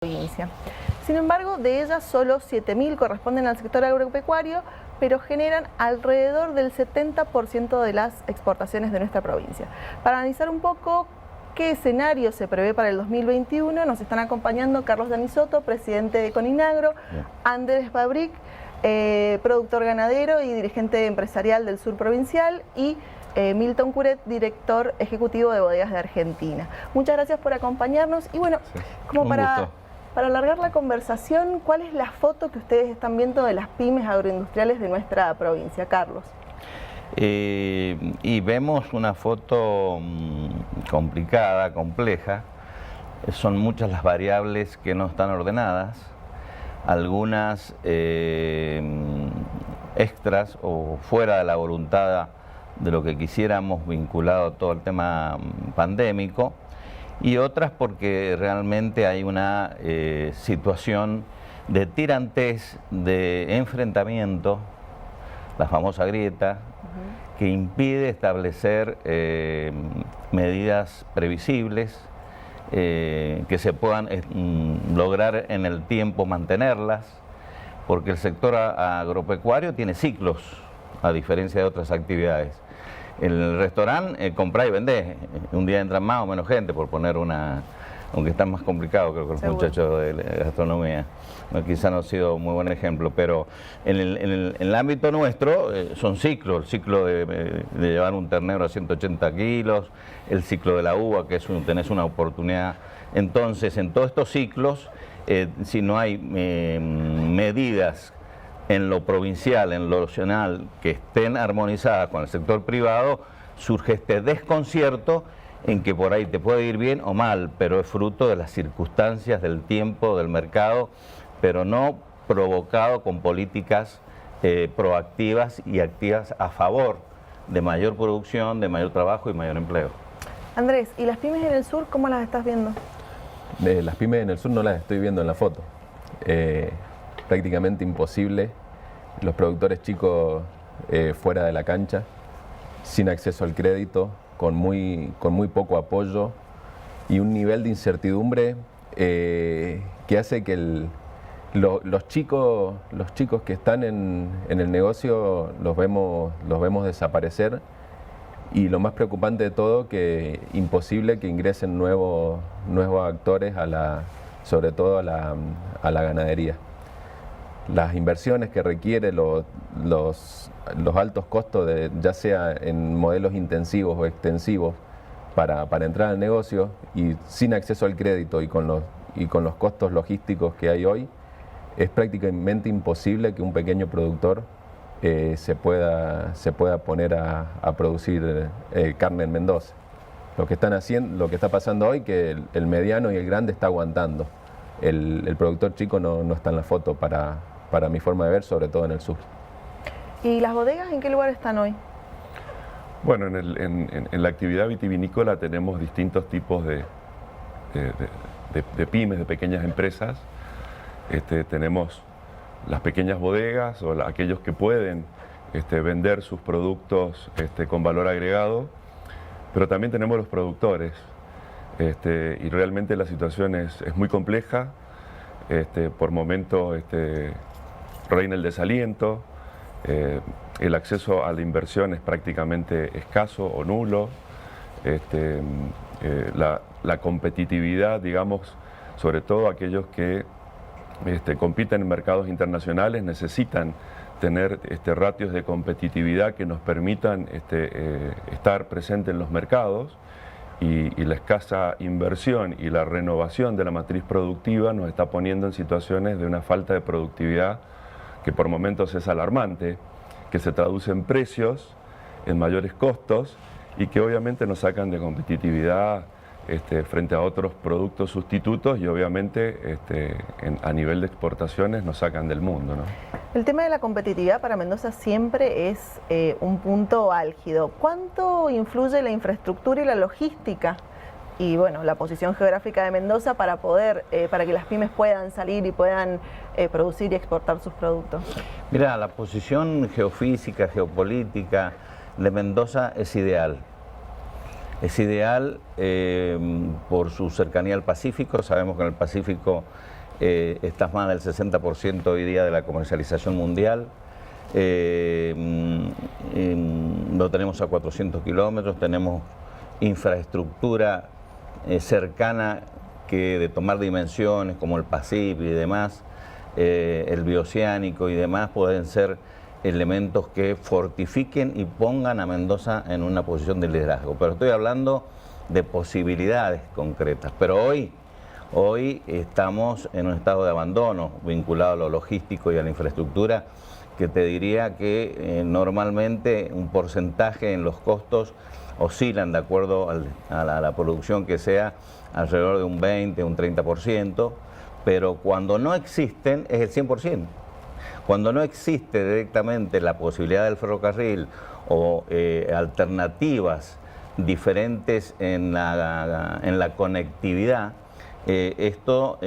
provincia. Sin embargo, de ellas solo 7.000 corresponden al sector agropecuario, pero generan alrededor del 70% de las exportaciones de nuestra provincia. Para analizar un poco qué escenario se prevé para el 2021, nos están acompañando Carlos Danisoto, presidente de Coninagro, Andrés Babric, productor ganadero y dirigente empresarial del sur provincial, y Milton Curet, director ejecutivo de Bodegas de Argentina. Muchas gracias por acompañarnos y bueno, como para alargar la conversación, ¿cuál es la foto que ustedes están viendo de las pymes agroindustriales de nuestra provincia, Carlos? Y vemos una foto complicada, compleja. Son muchas las variables que no están ordenadas, algunas extras o fuera de la voluntad de lo que quisiéramos vinculado a todo el tema pandémico, y otras porque realmente hay una situación de tirantez, de enfrentamiento, la famosa grieta, que impide establecer medidas previsibles, que se puedan lograr en el tiempo mantenerlas, porque el sector agropecuario tiene ciclos, a diferencia de otras actividades. En el restaurante comprás y vendés, un día entran más o menos gente, por poner una, aunque está más complicado creo que los muchachos de la gastronomía, quizá no ha sido un muy buen ejemplo, pero en el ámbito nuestro son ciclos, el ciclo de llevar un ternero a 180 kilos, el ciclo de la uva, que es tenés una oportunidad. Entonces, en todos estos ciclos, si no hay medidas en lo provincial, en lo nacional, que estén armonizadas con el sector privado, surge este desconcierto en que por ahí te puede ir bien o mal, pero es fruto de las circunstancias, del tiempo, del mercado, pero no provocado con políticas proactivas y activas a favor de mayor producción, de mayor trabajo y mayor empleo. Andrés, ¿y las pymes en el sur cómo las estás viendo? Las pymes en el sur no las estoy viendo en la foto. Prácticamente imposible, los productores chicos fuera de la cancha, sin acceso al crédito, con muy poco apoyo y un nivel de incertidumbre que hace que los chicos que están en el negocio los vemos desaparecer, y lo más preocupante de todo, que imposible que ingresen nuevos actores sobre todo a la ganadería. Las inversiones que requiere, los altos costos, ya sea en modelos intensivos o extensivos, para entrar al negocio, y sin acceso al crédito y con los costos logísticos que hay hoy, es prácticamente imposible que un pequeño productor se pueda poner a producir carne en Mendoza. Lo que está pasando hoy, que el mediano y el grande está aguantando. El productor chico no está en la foto para mi forma de ver, sobre todo en el sur. ¿Y las bodegas en qué lugar están hoy? Bueno, en la actividad vitivinícola tenemos distintos tipos de pymes, de pequeñas empresas. Tenemos las pequeñas bodegas o aquellos que pueden vender sus productos con valor agregado, pero también tenemos los productores. Y realmente la situación es muy compleja. Por momentos reina el desaliento, el acceso a la inversión es prácticamente escaso o nulo, la competitividad, digamos, sobre todo aquellos que compiten en mercados internacionales, necesitan tener ratios de competitividad que nos permitan estar presentes en los mercados, y la escasa inversión y la renovación de la matriz productiva nos está poniendo en situaciones de una falta de productividad que por momentos es alarmante, que se traduce en precios, en mayores costos, y que obviamente nos sacan de competitividad frente a otros productos sustitutos, y obviamente a nivel de exportaciones nos sacan del mundo, ¿no? El tema de la competitividad para Mendoza siempre es un punto álgido. ¿Cuánto influye la infraestructura y la logística y bueno, la posición geográfica de Mendoza para que las pymes puedan salir y puedan producir y exportar sus productos? Mira, la posición geofísica, geopolítica de Mendoza es ideal. Es ideal por su cercanía al Pacífico. Sabemos que en el Pacífico está más del 60% hoy día de la comercialización mundial. Lo tenemos a 400 kilómetros, tenemos infraestructura cercana que de tomar dimensiones como el Pacífico y demás, el bioceánico y demás, pueden ser elementos que fortifiquen y pongan a Mendoza en una posición de liderazgo. Pero estoy hablando de posibilidades concretas. Pero hoy estamos en un estado de abandono vinculado a lo logístico y a la infraestructura, que te diría que normalmente un porcentaje en los costos oscilan de acuerdo a la producción que sea, alrededor de un 20, un 30%, pero cuando no existen es el 100%. Cuando no existe directamente la posibilidad del ferrocarril o alternativas diferentes en la conectividad, esto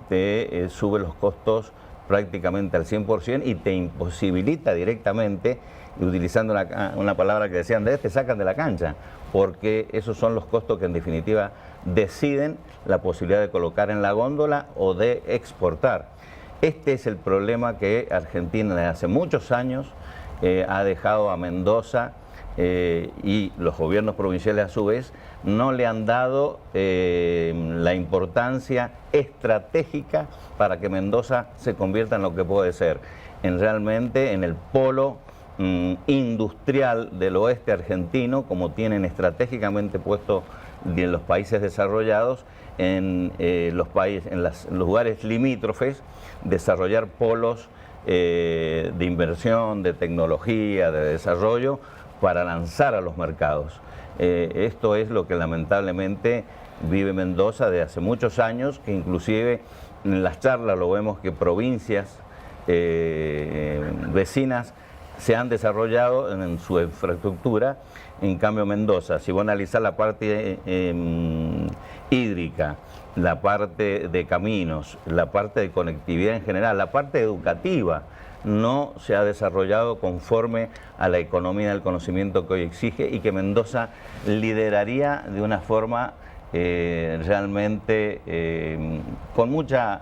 te sube los costos prácticamente al 100% y te imposibilita directamente, utilizando una palabra que decían, te sacan de la cancha, porque esos son los costos que en definitiva deciden la posibilidad de colocar en la góndola o de exportar. Este es el problema que Argentina desde hace muchos años ha dejado a Mendoza, y los gobiernos provinciales a su vez no le han dado la importancia estratégica para que Mendoza se convierta en lo que puede ser, realmente en el polo industrial del oeste argentino, como tienen estratégicamente puesto en los países desarrollados, en los lugares limítrofes, desarrollar polos de inversión, de tecnología, de desarrollo, para lanzar a los mercados. Esto es lo que lamentablemente vive Mendoza desde hace muchos años, que inclusive en las charlas lo vemos que provincias vecinas se han desarrollado en su infraestructura. En cambio Mendoza, si vos analizás la parte hídrica, la parte de caminos, la parte de conectividad en general, la parte educativa, no se ha desarrollado conforme a la economía del conocimiento que hoy exige, y que Mendoza lideraría de una forma realmente con mucha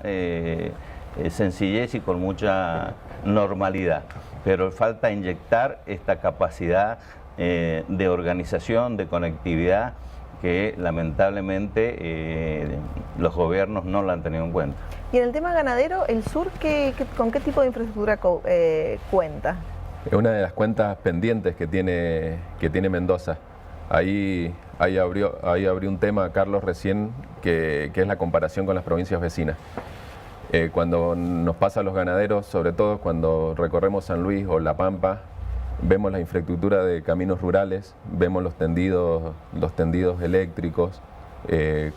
sencillez y con mucha normalidad. Pero falta inyectar esta capacidad de organización, de conectividad, que lamentablemente los gobiernos no la han tenido en cuenta. Y en el tema ganadero, ¿el sur con qué tipo de infraestructura cuenta? Es una de las cuentas pendientes que tiene Mendoza. Ahí abrió un tema, Carlos, recién, que es la comparación con las provincias vecinas. Cuando nos pasa a los ganaderos, sobre todo cuando recorremos San Luis o La Pampa, vemos la infraestructura de caminos rurales, vemos los tendidos eléctricos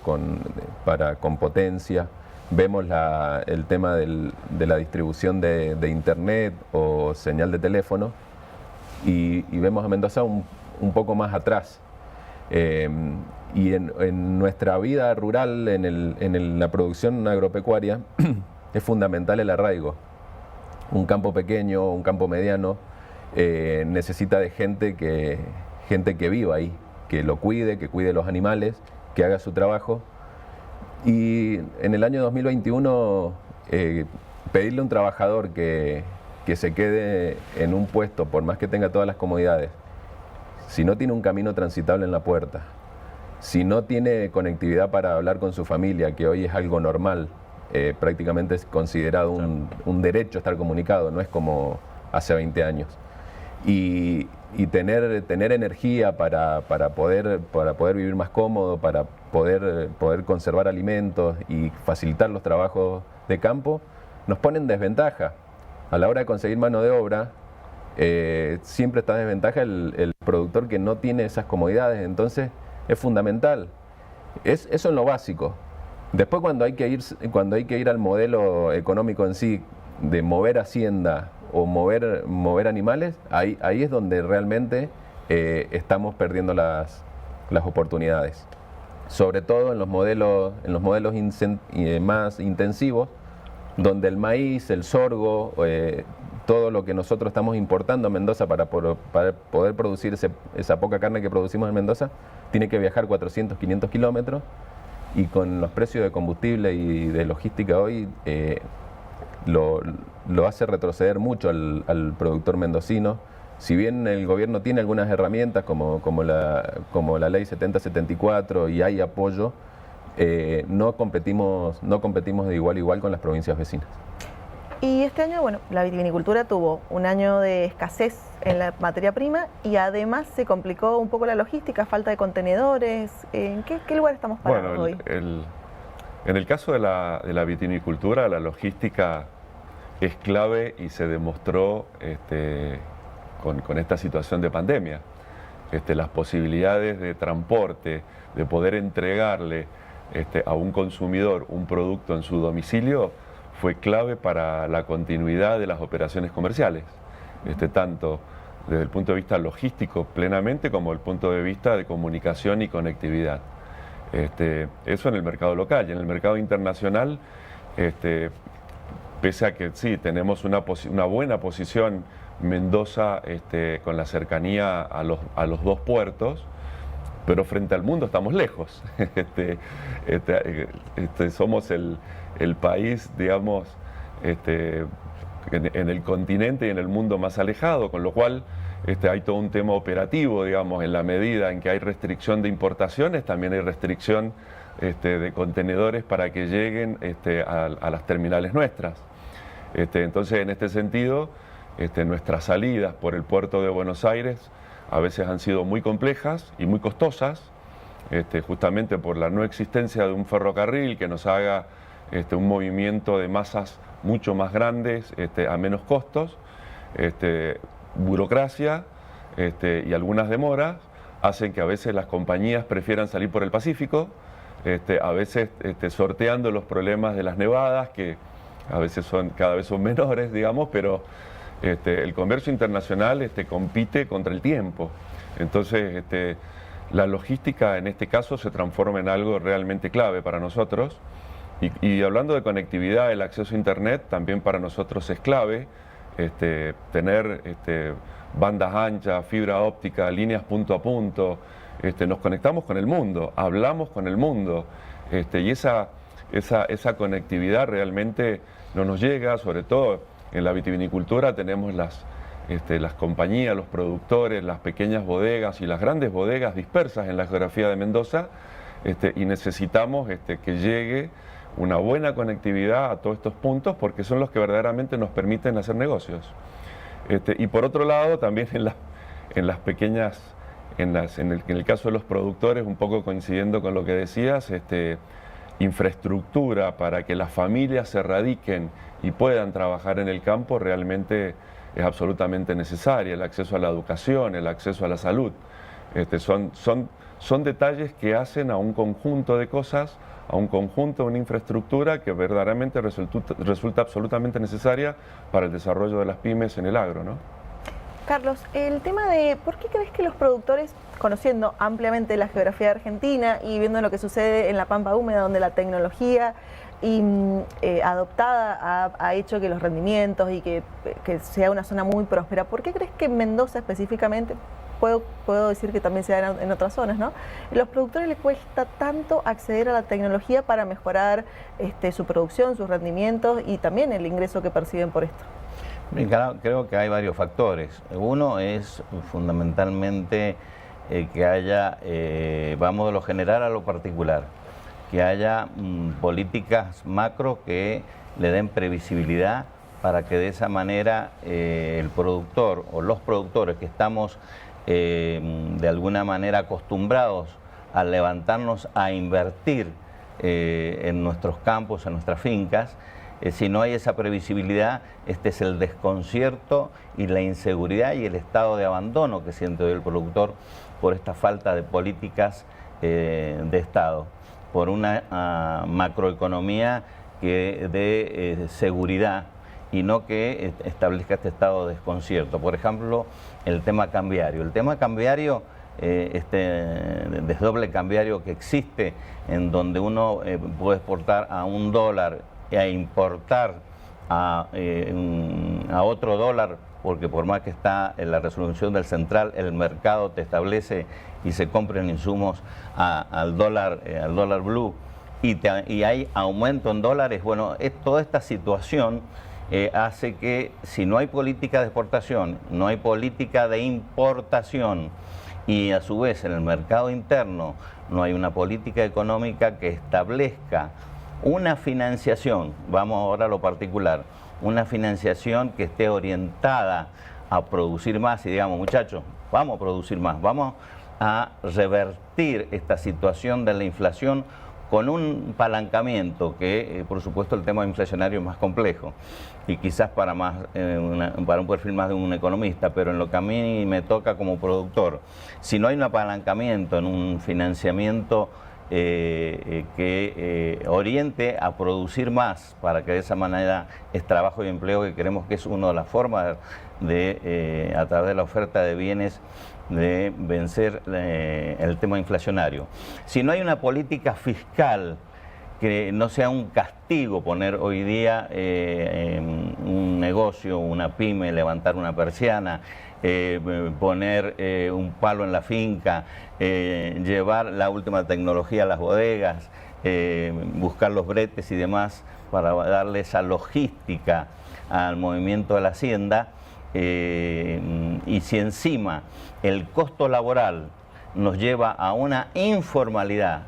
con potencia, vemos el tema de la distribución de internet o señal de teléfono, y vemos a Mendoza un poco más atrás. Y en nuestra vida rural, en la producción agropecuaria, es fundamental el arraigo. Un campo pequeño, un campo mediano, necesita de gente que viva ahí, que lo cuide, que cuide los animales, que haga su trabajo. Y en el año 2021, pedirle a un trabajador que se quede en un puesto, por más que tenga todas las comodidades, si no tiene un camino transitable en la puerta, si no tiene conectividad para hablar con su familia, que hoy es algo normal, prácticamente es considerado un derecho estar comunicado, no es como hace 20 años. Y tener energía para poder vivir más cómodo, para poder conservar alimentos y facilitar los trabajos de campo, nos pone en desventaja. A la hora de conseguir mano de obra, siempre está en desventaja el productor que no tiene esas comodidades. Entonces es fundamental. Eso en lo básico. Después, cuando hay que ir al modelo económico en sí, de mover hacienda o mover animales, ahí es donde realmente estamos perdiendo las oportunidades. Sobre todo en los modelos más intensivos, donde el maíz, el sorgo, todo lo que nosotros estamos importando a Mendoza para poder producir esa poca carne que producimos en Mendoza, tiene que viajar 400, 500 kilómetros, Y con los precios de combustible y de logística hoy, lo hace retroceder mucho al productor mendocino. Si bien el gobierno tiene algunas herramientas como la ley 7074 y hay apoyo, no competimos de igual a igual con las provincias vecinas. Y este año, bueno, la vitivinicultura tuvo un año de escasez en la materia prima y además se complicó un poco la logística, falta de contenedores. ¿En qué lugar estamos parados hoy? En el caso de la vitivinicultura, la logística es clave y se demostró con esta situación de pandemia. Las posibilidades de transporte, de poder entregarle a un consumidor un producto en su domicilio, fue clave para la continuidad de las operaciones comerciales, tanto desde el punto de vista logístico plenamente como desde el punto de vista de comunicación y conectividad. Eso en el mercado local. Y en el mercado internacional, pese a que sí, tenemos una buena posición Mendoza con la cercanía a los dos puertos, pero frente al mundo estamos lejos. Somos el país, digamos, en el continente y en el mundo más alejado, con lo cual hay todo un tema operativo, digamos, en la medida en que hay restricción de importaciones, también hay restricción de contenedores para que lleguen a las terminales nuestras. Entonces, en este sentido, nuestras salidas por el puerto de Buenos Aires a veces han sido muy complejas y muy costosas, justamente por la no existencia de un ferrocarril que nos haga un movimiento de masas mucho más grandes a menos costos. Burocracia y algunas demoras hacen que a veces las compañías prefieran salir por el Pacífico, a veces sorteando los problemas de las nevadas, que a veces cada vez son menores, digamos, pero el comercio internacional compite contra el tiempo. Entonces, la logística en este caso se transforma en algo realmente clave para nosotros. Y hablando de conectividad, el acceso a Internet también para nosotros es clave. Tener bandas anchas, fibra óptica, líneas punto a punto, nos conectamos con el mundo, hablamos con el mundo, y esa conectividad realmente no nos llega. Sobre todo en la vitivinicultura tenemos las compañías, los productores, las pequeñas bodegas y las grandes bodegas dispersas en la geografía de Mendoza, y necesitamos que llegue una buena conectividad a todos estos puntos, porque son los que verdaderamente nos permiten hacer negocios. Y por otro lado, también en las pequeñas, en el caso de los productores, un poco coincidiendo con lo que decías, infraestructura para que las familias se radiquen y puedan trabajar en el campo realmente es absolutamente necesaria. El acceso a la educación, el acceso a la salud, son detalles que hacen a un conjunto de cosas, a un conjunto, una infraestructura que verdaderamente resulta absolutamente necesaria para el desarrollo de las pymes en el agro, ¿no? Carlos, el tema de ¿por qué crees que los productores, conociendo ampliamente la geografía de Argentina y viendo lo que sucede en la Pampa Húmeda, donde la tecnología adoptada ha hecho que los rendimientos y que sea una zona muy próspera, ¿por qué crees que en Mendoza específicamente, puedo decir que también se da en otras zonas, ¿no?, los productores les cuesta tanto acceder a la tecnología para mejorar su producción, sus rendimientos y también el ingreso que perciben por esto? Creo que hay varios factores. Uno es fundamentalmente que haya, vamos de lo general a lo particular, que haya políticas macro que le den previsibilidad para que de esa manera el productor o los productores que estamos de alguna manera acostumbrados a levantarnos a invertir en nuestros campos, en nuestras fincas, si no hay esa previsibilidad, es el desconcierto y la inseguridad y el estado de abandono que siente hoy el productor por esta falta de políticas de Estado, por una macroeconomía que dé seguridad y no que establezca este estado de desconcierto. Por ejemplo, el tema cambiario. El tema cambiario, desdoble cambiario que existe, en donde uno puede exportar a $1 e importar a otro dólar, porque por más que está en la resolución del central, el mercado te establece y se compran insumos al dólar blue y hay aumento en dólares, bueno, toda esta situación hace que si no hay política de exportación, no hay política de importación y a su vez en el mercado interno no hay una política económica que establezca una financiación, vamos ahora a lo particular, una financiación que esté orientada a producir más y digamos, muchachos, vamos a producir más, vamos a revertir esta situación de la inflación con un apalancamiento que, por supuesto, el tema inflacionario es más complejo y quizás para un perfil más de un economista, pero en lo que a mí me toca como productor, si no hay un apalancamiento en un financiamiento que oriente a producir más para que de esa manera es trabajo y empleo, que creemos que es una de las formas de, a través de la oferta de bienes, de vencer el tema inflacionario. Si no hay una política fiscal que no sea un castigo poner hoy día un negocio, una pyme, levantar una persiana, poner un palo en la finca, llevar la última tecnología a las bodegas, buscar los bretes y demás para darle esa logística al movimiento de la hacienda, y si encima el costo laboral nos lleva a una informalidad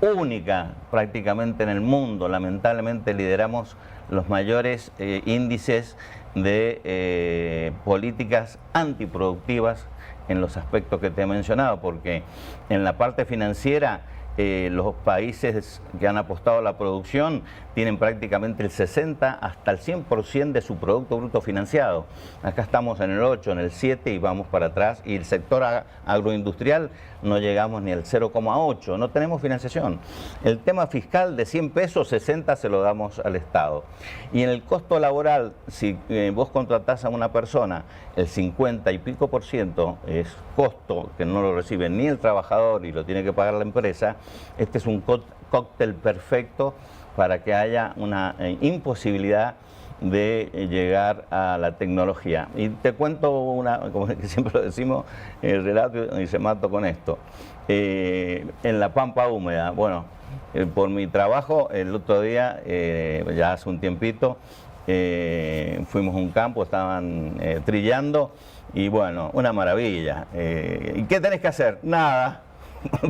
única prácticamente en el mundo, lamentablemente lideramos los mayores índices de políticas antiproductivas en los aspectos que te he mencionado, porque en la parte financiera los países que han apostado a la producción tienen prácticamente el 60 hasta el 100% de su Producto Bruto financiado. Acá estamos en el 8, en el 7 y vamos para atrás. Y el sector agroindustrial no llegamos ni al 0,8, no tenemos financiación. El tema fiscal de 100 pesos, 60 se lo damos al Estado. Y en el costo laboral, si vos contratás a una persona, el 50 y pico % es costo que no lo recibe ni el trabajador y lo tiene que pagar la empresa. Este es un cóctel perfecto para que haya una imposibilidad de llegar a la tecnología. Y te cuento como siempre lo decimos, el relato y se mato con esto. En la Pampa Húmeda, bueno, por mi trabajo, el otro día, ya hace un tiempito, fuimos a un campo, estaban trillando y bueno, una maravilla. ¿Y qué tenés que hacer? Nada.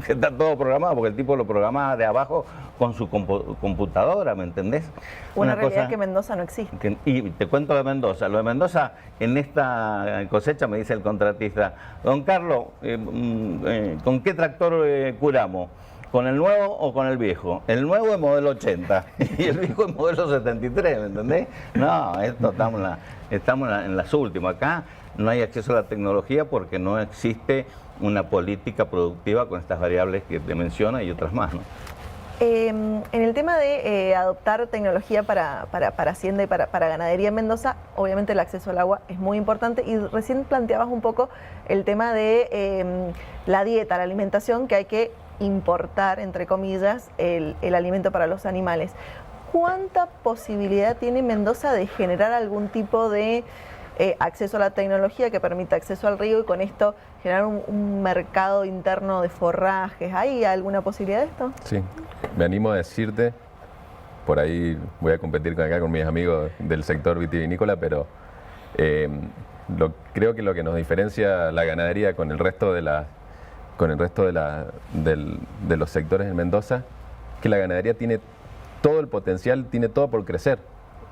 Que está todo programado, porque el tipo lo programa de abajo con su computadora, ¿me entendés? Una realidad cosa que Mendoza no existe. Y te cuento de Mendoza. Lo de Mendoza, en esta cosecha, me dice el contratista, don Carlos, ¿con qué tractor curamos? ¿Con el nuevo o con el viejo? El nuevo es modelo 80 y el viejo es modelo 73, ¿me entendés? No, estamos en las últimas. Acá no hay acceso a la tecnología porque no existe una política productiva con estas variables que te menciono y otras más, ¿no? En el tema de adoptar tecnología para hacienda y para ganadería en Mendoza, obviamente el acceso al agua es muy importante y recién planteabas un poco el tema de la dieta, la alimentación, que hay que importar, entre comillas, el alimento para los animales. ¿Cuánta posibilidad tiene Mendoza de generar algún tipo de acceso a la tecnología que permita acceso al río y con esto generar un mercado interno de forrajes? ¿Hay alguna posibilidad de esto? Sí, me animo a decirte, por ahí voy a competir acá con mis amigos del sector vitivinícola, pero creo que lo que nos diferencia la ganadería con el resto de los sectores en Mendoza, que la ganadería tiene todo el potencial, tiene todo por crecer.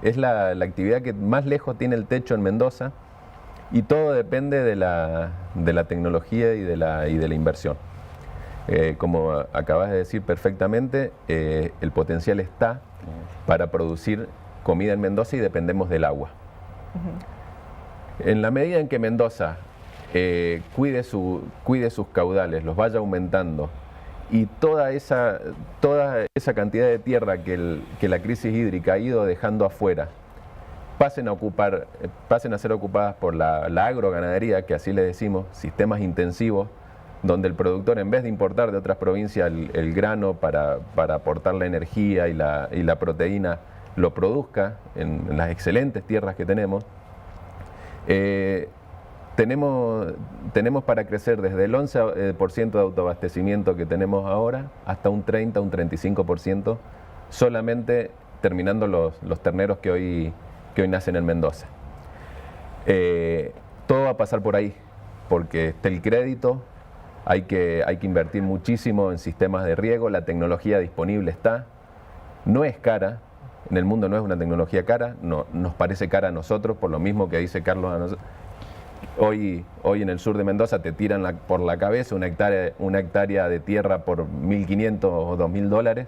Es la actividad que más lejos tiene el techo en Mendoza y todo depende de la tecnología y de la inversión. Como acabas de decir perfectamente, el potencial está para producir comida en Mendoza y dependemos del agua. En la medida en que Mendoza cuide sus caudales, los vaya aumentando, y toda esa cantidad de tierra que la crisis hídrica ha ido dejando afuera pasen a ser ocupadas por la agroganadería, que así le decimos, sistemas intensivos, donde el productor, en vez de importar de otras provincias el grano para aportar la energía y la proteína, lo produzca en las excelentes tierras que tenemos, tenemos para crecer desde el 11% de autoabastecimiento que tenemos ahora hasta un 30, un 35%, solamente terminando los terneros que hoy nacen en Mendoza. Todo va a pasar por ahí, porque está el crédito, hay que invertir muchísimo en sistemas de riego, la tecnología disponible está, no es cara, en el mundo no es una tecnología cara, no, nos parece cara a nosotros, por lo mismo que dice Carlos a nosotros. Hoy en el sur de Mendoza te tiran por la cabeza una hectárea de tierra por 1.500 o 2.000 dólares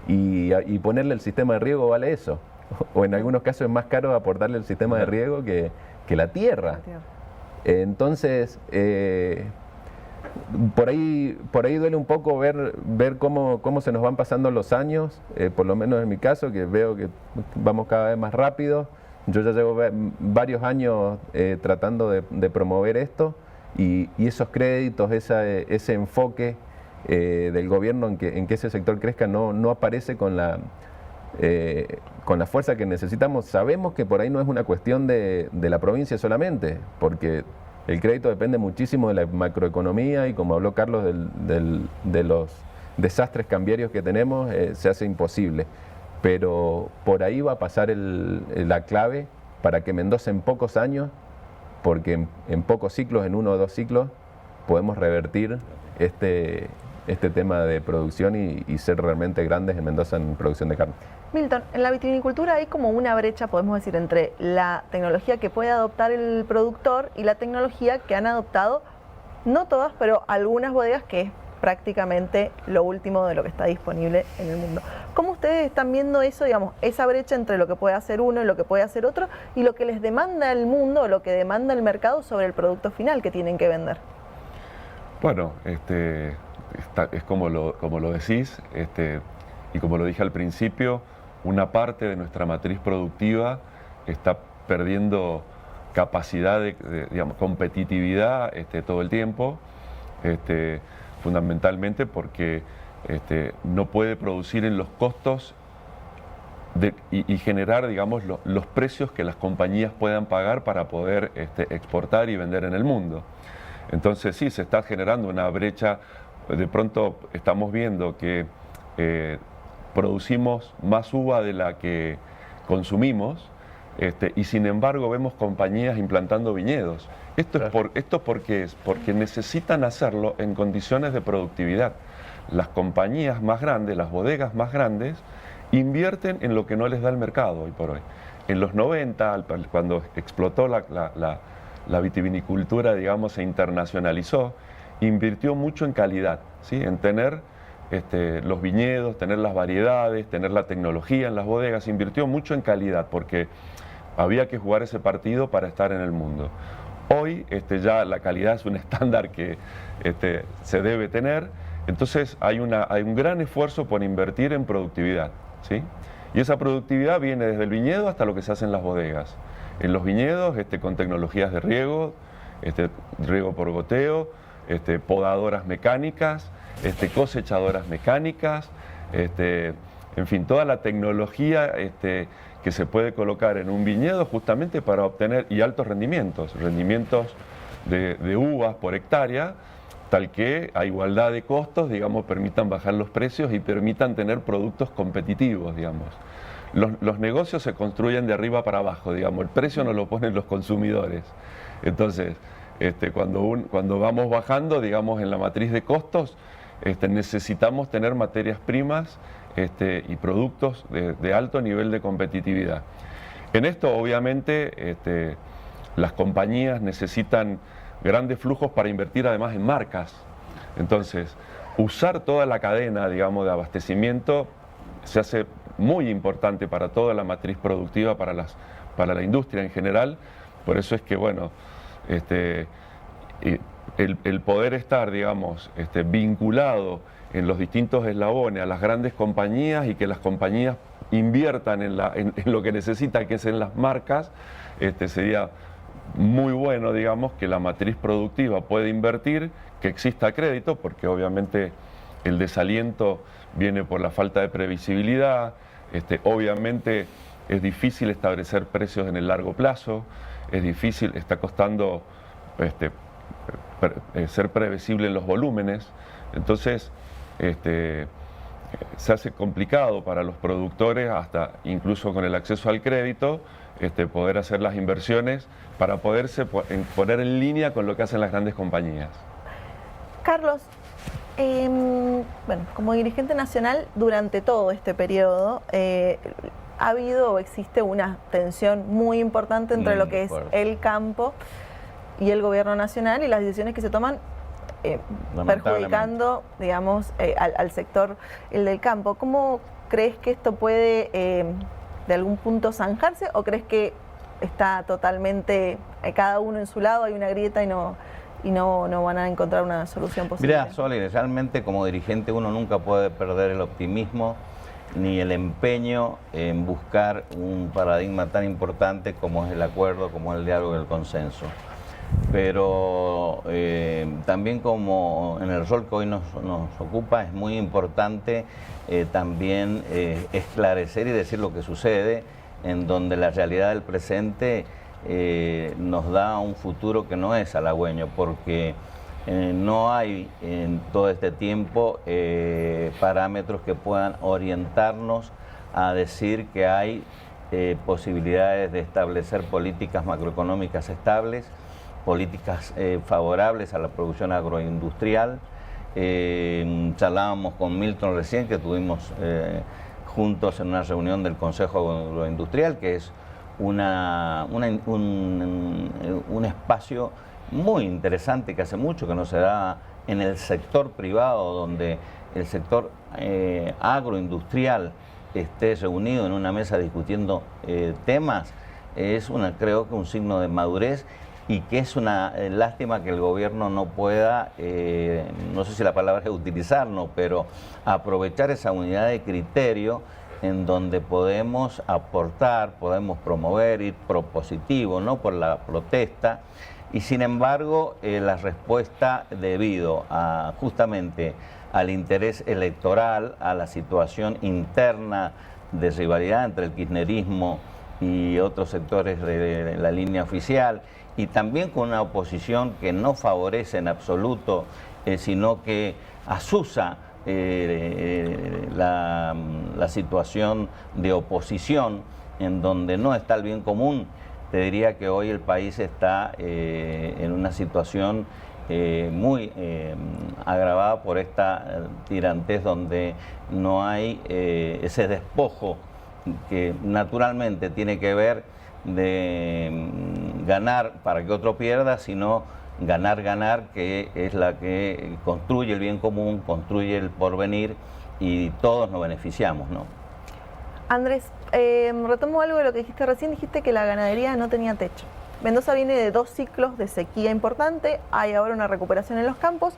y ponerle el sistema de riego vale eso. O en algunos casos es más caro aportarle el sistema de riego que la tierra. Entonces, por ahí duele un poco ver cómo se nos van pasando los años, por lo menos en mi caso, que veo que vamos cada vez más rápido. Yo ya llevo varios años tratando de promover esto y esos créditos, ese enfoque del gobierno en que ese sector crezca no aparece con la fuerza que necesitamos. Sabemos que por ahí no es una cuestión de la provincia solamente, porque el crédito depende muchísimo de la macroeconomía y como habló Carlos de los desastres cambiarios que tenemos, se hace imposible. Pero por ahí va a pasar la clave para que Mendoza en pocos años, porque en pocos ciclos, en 1 o 2 ciclos, podemos revertir este tema de producción y ser realmente grandes en Mendoza en producción de carne. Milton, en la vitivinicultura hay como una brecha, podemos decir, entre la tecnología que puede adoptar el productor y la tecnología que han adoptado, no todas, pero algunas bodegas, que es prácticamente lo último de lo que está disponible en el mundo. ¿Cómo ustedes están viendo eso, digamos, esa brecha entre lo que puede hacer uno y lo que puede hacer otro y lo que les demanda el mundo o lo que demanda el mercado sobre el producto final que tienen que vender? Bueno, es como lo decís, y como lo dije al principio, una parte de nuestra matriz productiva está perdiendo capacidad digamos, competitividad todo el tiempo, fundamentalmente porque no puede producir en los costos y generar, digamos, los precios que las compañías puedan pagar para poder exportar y vender en el mundo. Entonces sí, se está generando una brecha. De pronto estamos viendo que producimos más uva de la que consumimos, y sin embargo vemos compañías implantando viñedos. ¿Esto por qué es? Porque necesitan hacerlo en condiciones de productividad. Las compañías más grandes, las bodegas más grandes, invierten en lo que no les da el mercado hoy por hoy. En los 90, cuando explotó la vitivinicultura, digamos, se internacionalizó, invirtió mucho en calidad, ¿sí? En tener los viñedos, tener las variedades, tener la tecnología en las bodegas, invirtió mucho en calidad porque había que jugar ese partido para estar en el mundo. Hoy ya la calidad es un estándar que se debe tener, entonces hay un gran esfuerzo por invertir en productividad, ¿sí? Y esa productividad viene desde el viñedo hasta lo que se hace en las bodegas. En los viñedos con tecnologías de riego, riego por goteo, podadoras mecánicas, cosechadoras mecánicas, en fin, toda la tecnología que se puede colocar en un viñedo justamente para obtener altos rendimientos de uvas por hectárea, tal que a igualdad de costos, digamos, permitan bajar los precios y permitan tener productos competitivos, digamos. Los negocios se construyen de arriba para abajo, digamos, el precio no lo ponen los consumidores. Entonces, cuando vamos bajando, digamos, en la matriz de costos, necesitamos tener materias primas y productos de alto nivel de competitividad. En esto, obviamente, las compañías necesitan grandes flujos para invertir además en marcas. Entonces, usar toda la cadena, digamos, de abastecimiento se hace muy importante para toda la matriz productiva, para la industria en general. Por eso es que, bueno, el poder estar, digamos, vinculado en los distintos eslabones a las grandes compañías y que las compañías inviertan en lo que necesitan, que es en las marcas, sería muy bueno, digamos, que la matriz productiva pueda invertir, que exista crédito, porque obviamente el desaliento viene por la falta de previsibilidad, obviamente es difícil establecer precios en el largo plazo, es difícil, está costando ser previsible en los volúmenes. Entonces, se hace complicado para los productores, hasta incluso con el acceso al crédito, poder hacer las inversiones para poderse poner en línea con lo que hacen las grandes compañías. Carlos, bueno, como dirigente nacional, durante todo este periodo ha habido o existe una tensión muy importante entre lo que es el campo y el gobierno nacional y las decisiones que se toman perjudicando, digamos, al sector del campo. ¿Cómo crees que esto puede de algún punto zanjarse o crees que está totalmente cada uno en su lado, hay una grieta y no van a encontrar una solución posible? Mira, Soli, realmente como dirigente uno nunca puede perder el optimismo ni el empeño en buscar un paradigma tan importante como es el acuerdo, como es el diálogo y el consenso. Pero también como en el rol que hoy nos ocupa es muy importante también esclarecer y decir lo que sucede, en donde la realidad del presente nos da un futuro que no es halagüeño, porque no hay en todo este tiempo parámetros que puedan orientarnos a decir que hay posibilidades de establecer políticas macroeconómicas estables, políticas favorables a la producción agroindustrial. Charlábamos con Milton recién, que tuvimos juntos en una reunión del Consejo Agroindustrial, que es un espacio muy interesante que hace mucho que no se da en el sector privado, donde el sector agroindustrial esté reunido en una mesa discutiendo temas. Es creo que un signo de madurez, y que es una lástima que el gobierno no pueda, no sé si la palabra es utilizarlo, pero aprovechar esa unidad de criterio en donde podemos aportar, podemos promover, ir propositivo, no por la protesta, y sin embargo la respuesta debido justamente al interés electoral, a la situación interna de rivalidad entre el kirchnerismo y otros sectores de la línea oficial, y también con una oposición que no favorece en absoluto, sino que asusa la situación de oposición, en donde no está el bien común. Te diría que hoy el país está en una situación muy agravada por esta tirantez, donde no hay ese despojo que naturalmente tiene que ver de ganar para que otro pierda, sino ganar, que es la que construye el bien común, construye el porvenir, y todos nos beneficiamos, ¿no? Andrés, retomo algo de lo que dijiste recién. Dijiste que la ganadería no tenía techo. Mendoza viene de 2 ciclos de sequía importante, hay ahora una recuperación en los campos,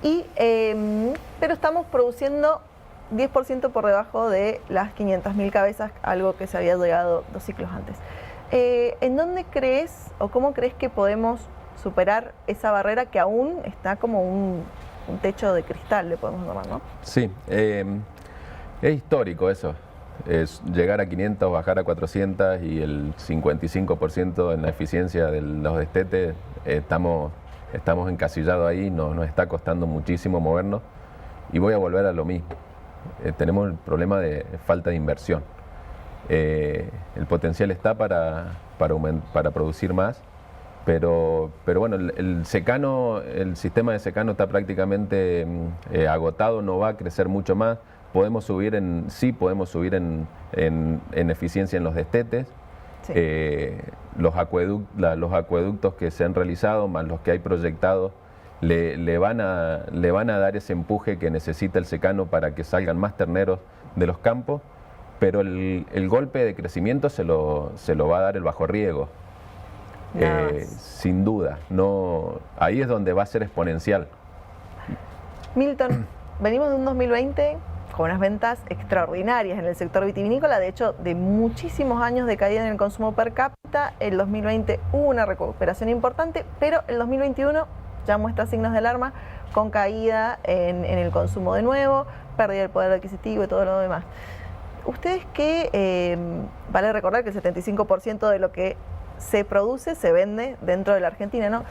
pero estamos produciendo 10% por debajo de las 500.000 cabezas, algo que se había llegado 2 ciclos antes. ¿En dónde crees o cómo crees que podemos superar esa barrera que aún está como un techo de cristal, le podemos llamar, ¿no? Sí, es histórico eso. Es llegar a 500, bajar a 400 y el 55% en la eficiencia de los destetes. Estamos encasillados ahí, nos está costando muchísimo movernos, y voy a volver a lo mismo. Tenemos el problema de falta de inversión. El potencial está para producir más, pero bueno, el sistema de secano está prácticamente agotado, no va a crecer mucho más. Podemos subir en eficiencia en los destetes. Sí. Los acueductos que se han realizado, más los que hay proyectados, le van a dar ese empuje que necesita el secano para que salgan más terneros de los campos, pero el golpe de crecimiento se lo va a dar el bajo riego, sin duda. Ahí es donde va a ser exponencial. Milton, venimos de un 2020 con unas ventas extraordinarias en el sector vitivinícola, de hecho de muchísimos años de caída en el consumo per cápita. El 2020 hubo una recuperación importante, pero el 2021 ya muestra signos de alarma, con caída en el consumo de nuevo, pérdida del poder adquisitivo y todo lo demás. Ustedes vale recordar que el 75% de lo que se produce se vende dentro de la Argentina, ¿no?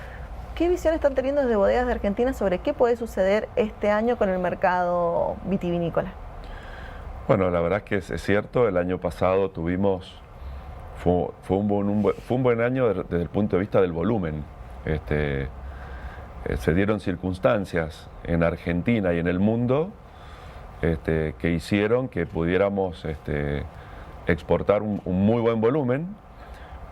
¿Qué visión están teniendo desde Bodegas de Argentina sobre qué puede suceder este año con el mercado vitivinícola? Bueno, la verdad es que es cierto, el año pasado fue un buen año desde el punto de vista del volumen. Se dieron circunstancias en Argentina y en el mundo que hicieron que pudiéramos exportar un muy buen volumen,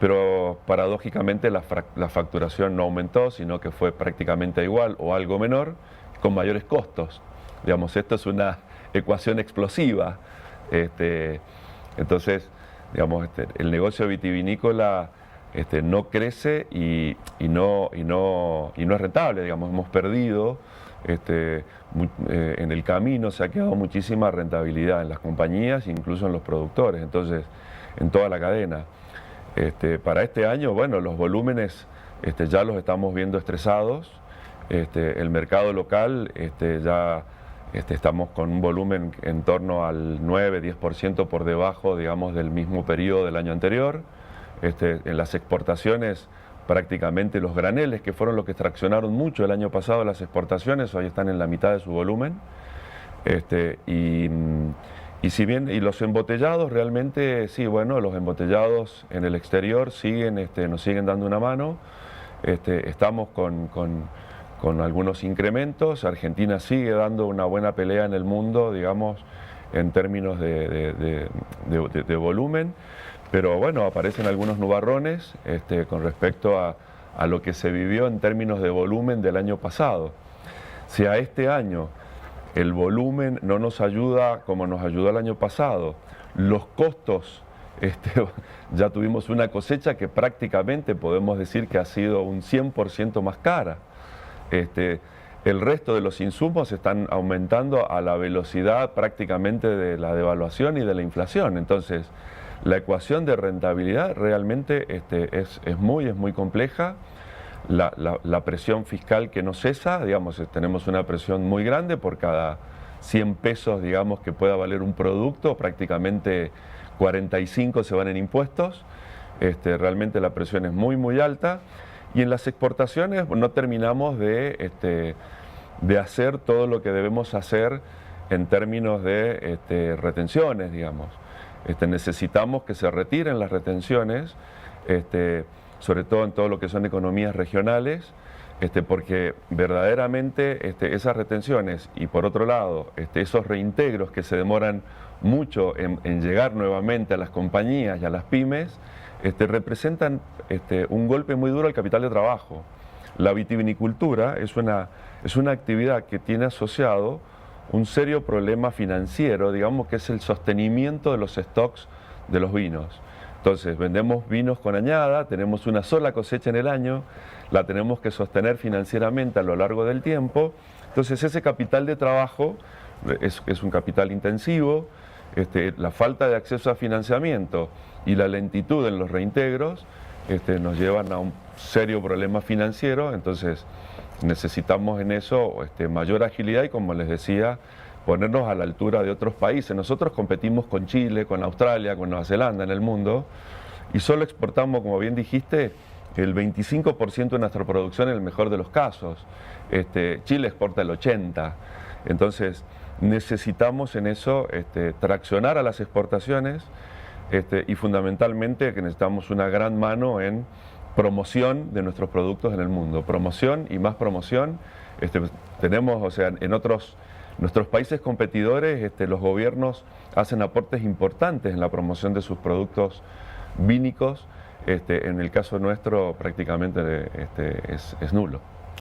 pero paradójicamente la facturación no aumentó, sino que fue prácticamente igual o algo menor, con mayores costos. Digamos, esto es una ecuación explosiva. Entonces, digamos, el negocio vitivinícola no crece y no es rentable. Digamos, hemos perdido en el camino, se ha quedado muchísima rentabilidad en las compañías, incluso en los productores, entonces en toda la cadena. Para este año, bueno, los volúmenes ya los estamos viendo estresados. El mercado local ya estamos con un volumen en torno al 9-10% por debajo, digamos, del mismo periodo del año anterior. En las exportaciones, prácticamente los graneles, que fueron los que traccionaron mucho el año pasado las exportaciones, hoy están en la mitad de su volumen. Y si bien, y los embotellados realmente, sí, bueno, los embotellados en el exterior siguen, nos siguen dando una mano. Estamos con algunos incrementos. Argentina sigue dando una buena pelea en el mundo, digamos, en términos de volumen. Pero bueno, aparecen algunos nubarrones con respecto a lo que se vivió en términos de volumen del año pasado. Si a este año el volumen no nos ayuda como nos ayudó el año pasado, los costos, ya tuvimos una cosecha que prácticamente podemos decir que ha sido un 100% más cara. El resto de los insumos están aumentando a la velocidad prácticamente de la devaluación y de la inflación. Entonces, la ecuación de rentabilidad realmente es muy compleja. La presión fiscal que no cesa, digamos, tenemos una presión muy grande por cada 100 pesos, digamos, que pueda valer un producto, prácticamente 45 se van en impuestos. Realmente la presión es muy alta. Y en las exportaciones no terminamos de hacer todo lo que debemos hacer en términos de retenciones, digamos. Necesitamos que se retiren las retenciones, sobre todo en todo lo que son economías regionales, porque verdaderamente esas retenciones y por otro lado esos reintegros que se demoran mucho en llegar nuevamente a las compañías y a las pymes, representan un golpe muy duro al capital de trabajo. La vitivinicultura es una actividad que tiene asociado un serio problema financiero, digamos, que es el sostenimiento de los stocks de los vinos. Entonces, vendemos vinos con añada, tenemos una sola cosecha en el año, la tenemos que sostener financieramente a lo largo del tiempo. Entonces, ese capital de trabajo es un capital intensivo. La falta de acceso a financiamiento y la lentitud en los reintegros nos llevan a un serio problema financiero. Entonces, necesitamos en eso mayor agilidad y, como les decía, ponernos a la altura de otros países. Nosotros competimos con Chile, con Australia, con Nueva Zelanda en el mundo y solo exportamos, como bien dijiste, el 25% de nuestra producción en el mejor de los casos. Chile exporta el 80%. Entonces, necesitamos en eso traccionar a las exportaciones y fundamentalmente que necesitamos una gran mano en promoción de nuestros productos en el mundo. Promoción y más promoción. Tenemos, o sea, en nuestros países competidores, los gobiernos hacen aportes importantes en la promoción de sus productos vínicos. En el caso nuestro prácticamente es nulo.